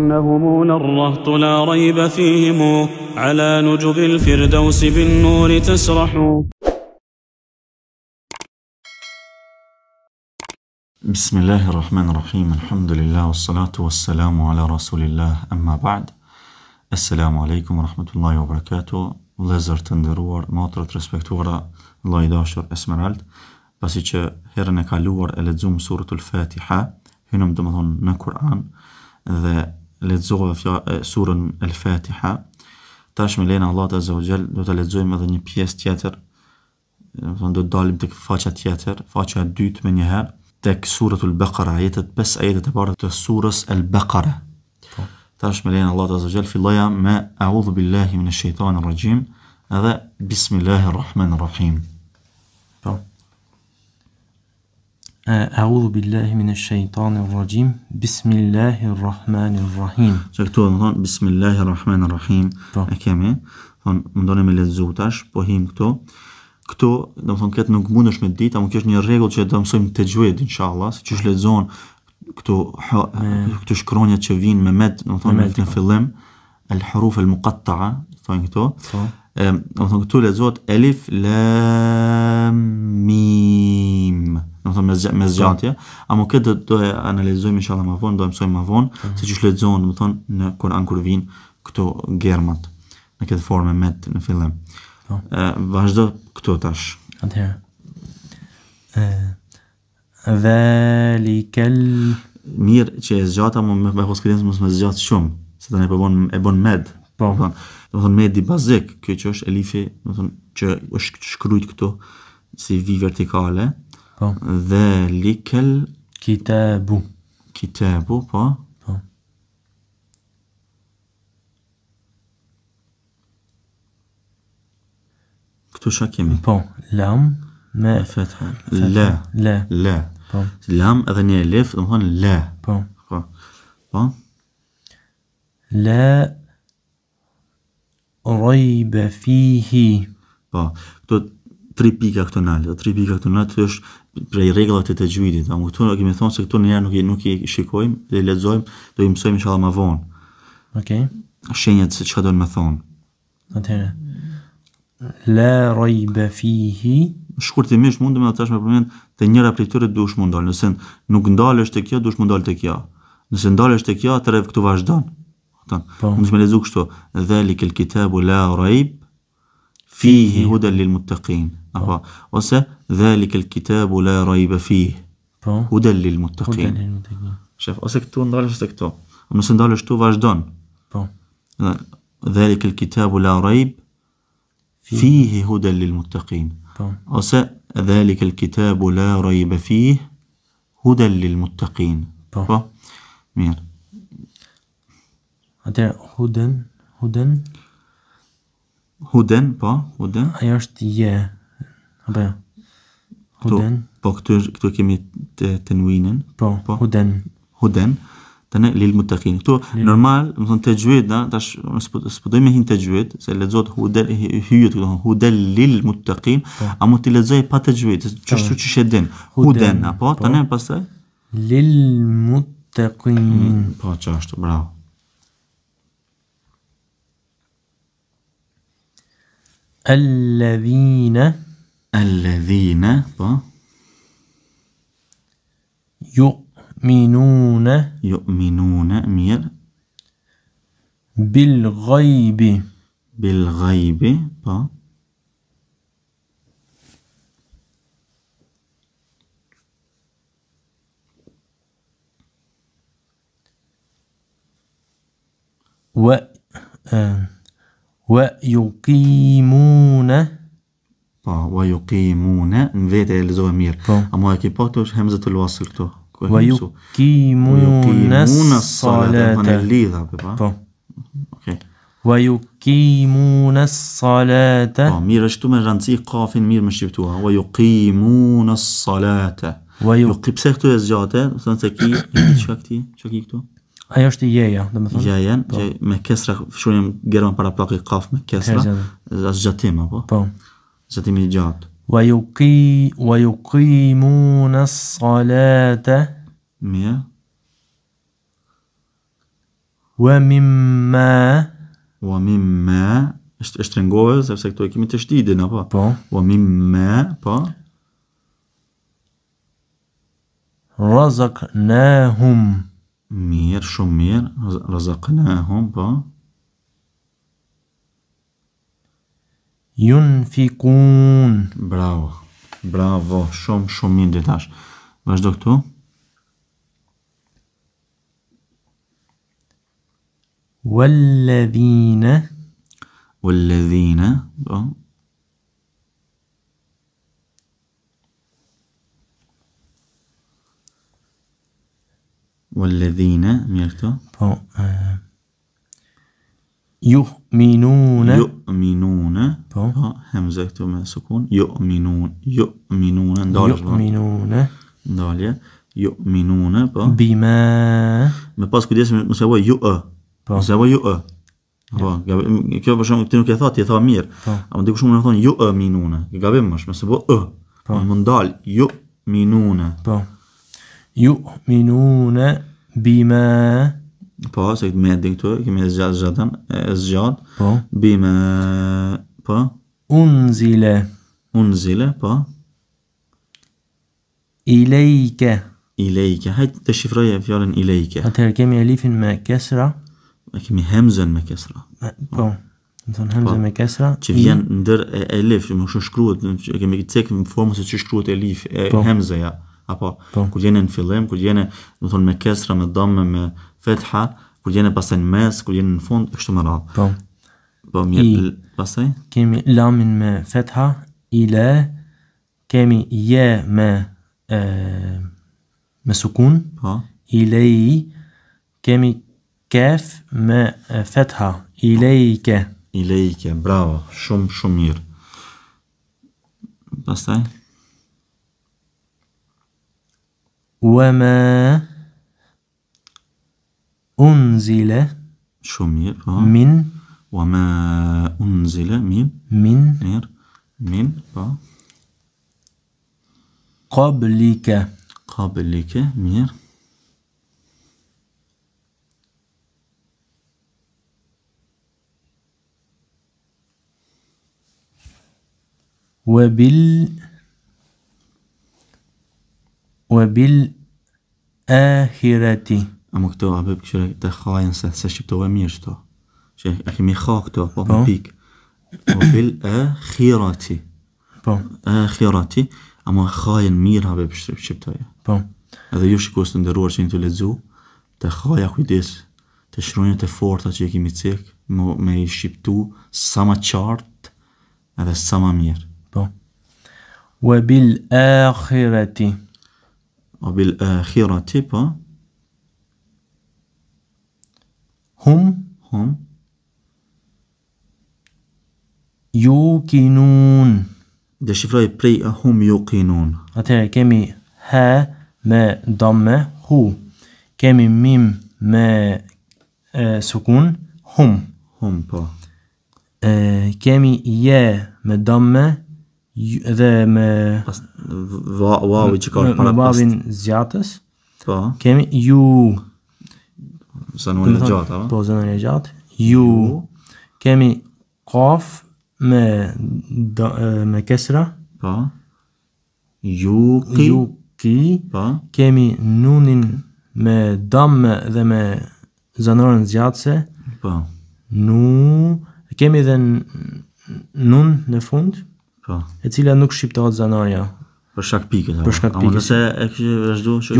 إنهم للرهط لا ريب فيهم على نجب الفردوس بالنور تسرح. بسم الله الرحمن الرحيم. الحمد لله والصلاة والسلام على رسول الله. أما بعد. Assalamu alaikum wa rahmatullahi wa barakatuh. Vëllezër të nderuar, motra të respektuara, Allah i dashur Esmerald, pasi që herën e kaluar e lexuam suratul Fatiha, hynëm domethënë në Kur'an dhe lexova surën El Fatiha. Tash me lejnë Allah Azza wa Jall do ta lexojmë edhe një pjesë tjetër. Do të dalim tek faqja tjetër, faqja e dytë më njëherë, tek suratul Baqara, ajetet 5 ajetet e para të surës El Baqara. Tash me lejnë Allah Azza wa Jall filloja me A'udhu billahi minash shaitanir rajim edhe Bismillahir rahmanir rahim. A'udhu billahi minash shaitanir rajim. Bismillahir rahmanir rahim. Që këtu do të thonë Bismillahir rahmanir rahim. E kemi, thonë mundoni me lexu tash, po him këtu. Këtu, do të thonë këtë nuk mundesh me ditë, apo kjo është një rregull që do mësojmë tajwid inshallah, siç lexon këtu shkronjat që vinë me med, do të thonë në fillim, al-huruf al-muqatta'a, thonë këtu. Do të thonë këtu lexohet elif lam mim. Do të thonë me zgjatje, ama këtë do e analizojmë inshallah më vonë, do e mësojmë më vonë, siç lexohen, do të thonë në Kur'an kur vinë këtu germat në këtë formë med në fillim. Vazhdo këtu tash. Atëherë. Dhalikal mirë që e zgjata me hoskëdens mos me zgjat shumë, se tani e bën med. Do të thonë medi bazik, kjo që është elifi, do të thonë që është shkruajt këtu si vi vertikale. Dhalikal kitabu. Kitabu, po. Këtu çka kemi? Po, lam me fatha. La. Po. Lam edhe një elif, do të thonë la. Po. La rayba fihi. Po. Këtu 3 pika këtu nalë. 3 pika këtu nalë është prej rregullave të tajwidit. Amë këtu kemi thonë se këtu njëherë nuk i shikojmë, dhe i lexojmë, do i mësojmë inshallah më vonë. Okej. Shenjat se çka do të më thonë. Atëherë. La rayba fihi. Shkurtimisht mundem edhe tash me përmend te njëra prej tyre duhesh mund dal. Nëse nuk ndalesh te kjo, duhesh mund dal te kjo. Nëse ndalesh te kjo, atëherë këtu vazhdon. Mund të më lexoj kështu. Dhalikal kitabu la rayb fihi hudan lil muttaqin. Apo ose dhalikal kitabu la rayba fihi hudan lil muttaqin. Shef, ose këtu ndalesh te këtu. Nëse ndalesh këtu vazhdon. Po. Dhalikal kitabu la rayb fihi hudan lil muttaqin. Ose ذلك الكتاب لا ريب فيه هدى للمتقين. Po. Mirë. Atëherë huden. Huden, po, huden. Ajo është je. Apo jo. Huden. Po këtu kemi tenwinin. Po, huden. Tani lil muttaqin. Këtu normal, do të thonë tajwid, tash s'po do me hin tajwid, se lexohet hudel hyjet, do të thonë hudel lil muttaqin, a mund të lexoj pa tajwid, çështu që e din. Huden, apo tani pastaj lil muttaqin. Po çashtu, bravo. Alladhina, po. Yu'minuna mir bil ghaibi, po. wa yuqimuna, po, wa yuqimuna në vetë e lexova mirë. Ama e ke pa këtu është hemzatul wasl këtu. ويقيمون الصلاة. ويقيمون الصلاة. mirë është tu me rëndësi kafin mirë më shqiptua. ويقيمون الصلاة. Pse këtu e zgjate? Thonë se ki, çka këtu? Ajo është jeja, domethënë. Jejen, me kesra, shohim gjerman para plakë kaf me kesra. Zgjatim apo? Po. Zgjatimi I gjatë. ويقيمون الصلاة. Mirë. Wa mimma. Wa mimma. është rëngohet, sepse këto e kemi të shtidin, apo? Po. Wa mimma, po? Razaqnahum. Mirë, shumë mirë. Razaqnahum, po? Yunfikun. Bravo. Bravo, shumë mirë ditash. Vazhdo këtu. Walladhina. Walladhina, po? Walladhina, mirë këtu. Po. Yu'minuna. Yu'minuna, po? Hemze këtu me sukun. Yu'minuna, ndalje. Yu'minuna. Ndalje. Yu'minuna, po? Bima. Me pas kujdes mos e bëj yu'ë. Po. Mos e bëj yu'ë. Po, kjo për shembull ti nuk e tha, ti e tha mirë. Po. Ama dikush mund të thonë yu'minuna. Gabim është, mos e bë ë. Po. Mund dal yu'minuna. Po. Yu'minuna bima. Po, se këtë me din këtu, kemi e zgjat. Po. Bima, po? Unzile. Unzile, po? Ilejke. Ilejke, hajtë të shifroje fjallën ilejke. Atëherë kemi elifin me kesra. Kemi hemzen me kesra. Po, më thonë hemzen me kesra. Që vjen ndër elif, që më shumë shkruhet, kemi cek në formën se që shkruhet elif, hemzeja. Apo, kur jene në fillim, kur jene, më thonë, me kesra, me damme, me fetha, kur jene pasaj në mes, kur jene në fund, e kështu më radhë. Po. Po, mirë, pasaj? Kemi lamin me fetha, ile, kemi je me sukun, po. Ilei, kemi kef me fetha, ilejke. Ilejke, bravo, shumë mirë. Pasaj? Wama unzile. Shumë mirë, po. Min. Wama unzile, min. Mirë. Min, po. Qablike. Qablike, mirë. Wabil ahireti. Amo këto, abib këshire të khajnë se shqiptove mirë shto. Që e kemi kha këto, po me pik. Wabil ahireti. Po. Ahireti, amo khajnë mirë abib shqiptoje. Po. Edhe ju shikos të ndëruar që një të ledzu, të khaja kujdes, të shronjët e forta që e kemi cek, me i shqiptu sa ma qartë edhe sa ma mirë. Po. Wabil ahireti. Wabil ahireti, po. Hum. Yuqinun. Dhe shifroj prej hum yuqinun. Atëherë kemi ha me damme, hu. Kemi mim me sukun, hum. Hum, po. Kemi je me damme dhe me vavi që ka para pas. Me vavin zjatës. Po. Kemi ju. Zanone gjatë, a? Po, zanone gjatë. Ju. Kemi kaf me kesra. Po. Yuqi. Po. Kemi nunin me damme dhe me zanorën zjatëse. Po. Kemi dhe nun në fund. Po. E cila nuk shqiptohet zanarja. Për shkak pikës. Për shkak pikës. Amo nëse e kështë vazhdu që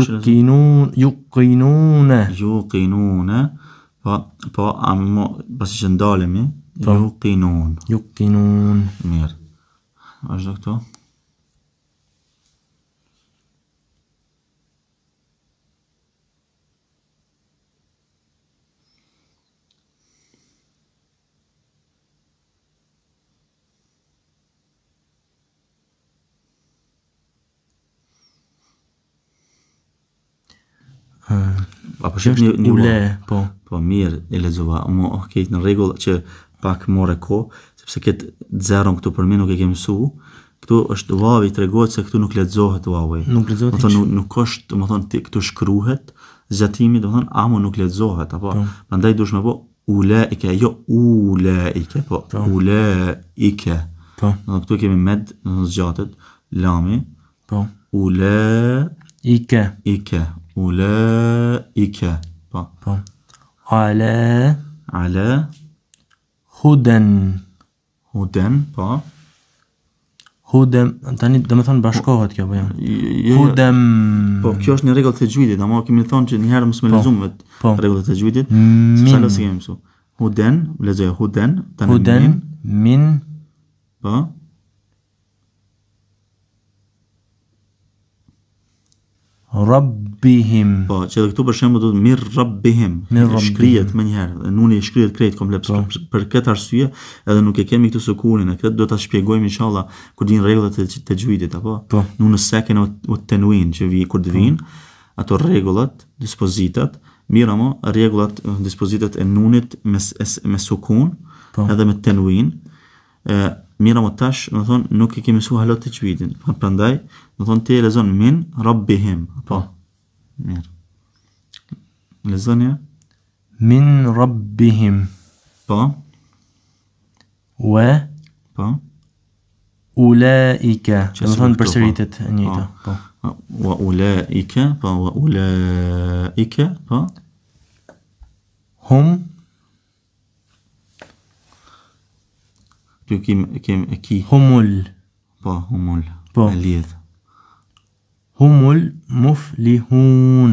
Yuqinune. Yuqinune. Po, amo pasi që ndalemi. Yuqinun. Mirë. Vazhdo këto. Apo shqip një ule, po. Po, mirë, e lezova. Okej, në regull që pak more ko, sepse këtë zeron këtu për mi nuk e kemë su, këtu është vavi të regohet se këtu nuk ledzohet vavi. Nuk ledzohet nuk është, më thonë, këtu shkruhet, zgjatimi, do të thonë amu nuk lexohet apo. Prandaj duhet më po ulaike, jo ulaike, po ulaike. Po. Do këtu kemi med, do të zgjatet lami. Po. Ulaike. Po. Po. Ala huden. Po. Hudem, tani do të thonë bashkohet kjo, po jam. Hudem. Po, kjo është një rregull të tajwidit, ama kemi thonë që një herë mos më lexojmë vetë rregullat e tajwidit. Sa lësi kemi mësu. Huden, lexoj huden, tani min. Po. Rabbihim. Po, që edhe këtu për shembull do të mir rabbihim. Shkrihet më një herë, nuni shkrihet krejt komplet. Për këtë arsye edhe nuk e kemi këtu sukunin, këtë do ta shpjegojmë inshallah kur din rregullat e tajwidit apo. Nuni sakin o tanwin që vi kur të vinë ato rregullat, dispozitat, miramo rregullat, dispozitat e nunit me sukun, edhe me tanwin. Miramo tash, do thonë nuk e kemi mësuar halot tajwidin. Prandaj, do thonë ti lexon min rabbihim. Po. Mirë. Lexonja? Min rabbihim. Po. Wa. Po. Ulaika. Do thonë përsëritet e njëjta. Po. Wa ulaika, po wa ulaika, po. Hum. Kjo ki. Humul. Po, humul. Po. E lidh. Humul muflihun.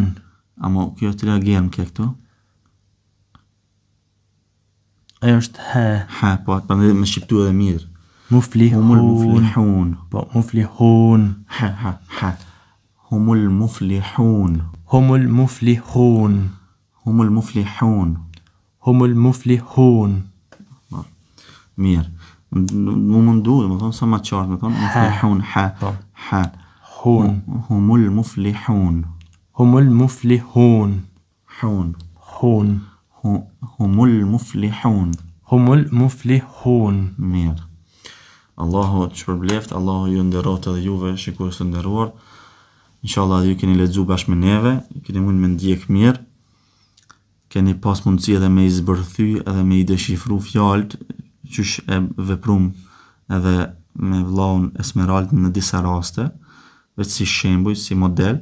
Amo, kjo të reagerëm ke këtu? Ajo është ha. Ha, po, për me shqiptu edhe mirë. Muflihun. Humul muflihun. Po, muflihun. Ha. Humul muflihun. Humul muflihun. Humul muflihun. Humul muflihun. Mirë. Mu mundu, më thonë sa ma qartë, më thonë muflihun, ha. Hun. Humul muflihun. Humul muflihun. Hun. Humul muflihun. Humul muflihun. Mirë. Allahu të shpërbleft, Allahu ju nderot edhe juve, shikues të nderuar. Inshallah ju keni lexuar bashkë me neve, keni mund me ndjek mirë. Keni pas mundësi edhe me i zbërthy, edhe me i deshifru fjalët, qysh e veprum edhe me vllaun Esmerald në disa raste, vetë si shembuj, si model.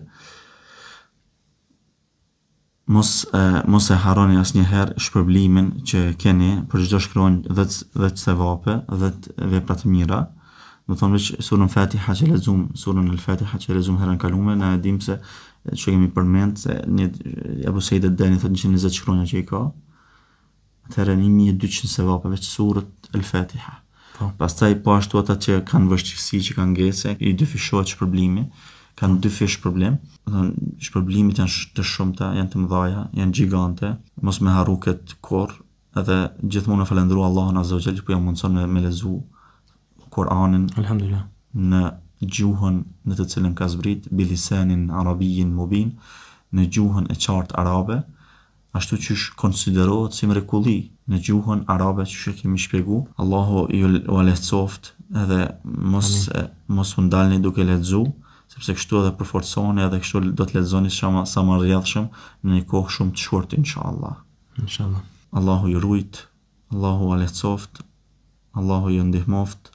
Mos e harroni asnjëherë shpërblimin që keni për çdo shkronjë 10 sevape, 10 vepra të mira. Do thonë veç surën Fatiha që lexuam, surën Al-Fatiha që lexuam herën kalume, na e dim se që kemi përmend se një Abu Said ad-Dani thotë 120 shkronja që i ka. Atëherë 1200 sevape veç surët Al-Fatiha. Pastaj po ashtu ata që kanë vështirësi, që kanë ngese, i dyfishohet shpërblimi, kanë dy fish problem. Shpërblimit janë të shumta, janë të mëdha, janë gjigante. Mos me harru këtë kurrë, edhe gjithmonë falendëruar Allahun Azza wa Jall që po jam mundson me lexu Kur'anin. Alhamdulillah. Në gjuhën në të cilën ka zbrit, bilisanin arabiyyin mubin, në gjuhën e qartë arabe, ashtu që konsiderohet si mrekulli në gjuhën arabe që kemi shpjegu. Allahu ju lehtësoft edhe mos u ndalni duke lexu, sepse kështu edhe përforconi edhe kështu do të lexoni sa më rrjedhshëm në një kohë shumë të shkurtër inshallah. Inshallah. Allahu ju rujt, Allahu ju lehtësoft, Allahu ju ndihmoft.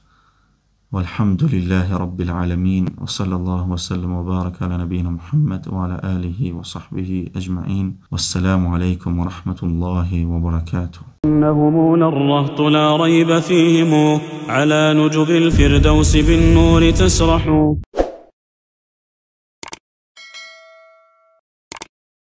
Walhamdulillahi rabbil alamin, wa sallallahu wa sallam wa baraka ala nabina Muhammad wa ala alihi wa sahbihi ajma'in. Wassalamu alaikum wa rahmatullahi wa barakatuh. إنهم نرهط لا ريب فيهم على نجب الفردوس بالنور تسرح